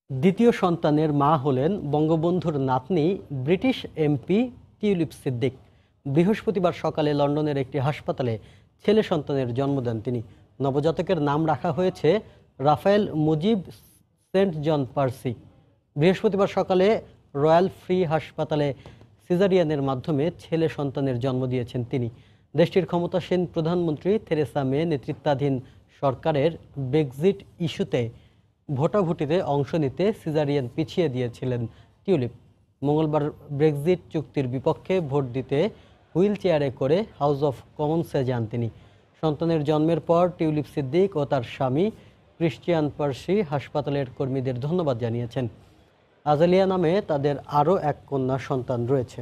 দ্বিতীয় সন্তানের মা হলেন বঙ্গবন্ধুর নাতনি ব্রিটিশ এমপি টিউলিপ সিদ্দিক। বৃহস্পতিবার সকালে লন্ডনের একটি হাসপাতালে ছেলে সন্তানের জন্ম দেন তিনি। নবজাতকের নাম রাখা হয়েছে রাফায়েল মুজিব সেন্ট জন পার্সি। বৃহস্পতিবার সকালে রয়্যাল ফ্রি হাসপাতালে সিজারিয়ানের মাধ্যমে ছেলে সন্তানের জন্ম দিয়েছেন তিনি। দেশটির ক্ষমতাসীন প্রধানমন্ত্রী থেরেসা মে নেতৃত্বাধীন সরকারের ব্রেক্সিট ইস্যুতে ভোটাভুটিতে অংশ নিতে সিজারিয়ান পিছিয়ে দিয়েছিলেন টিউলিপ। মঙ্গলবার ব্রেক্সিট চুক্তির বিপক্ষে ভোট দিতে হুইল চেয়ারে করে হাউস অফ কমন্সে যান তিনি। সন্তানের জন্মের পর টিউলিপ সিদ্দিক ও তার স্বামী ক্রিশ্চিয়ান পার্সি হাসপাতালের কর্মীদের ধন্যবাদ জানিয়েছেন। আজালিয়া নামে তাদের আরও এক কন্যা সন্তান রয়েছে।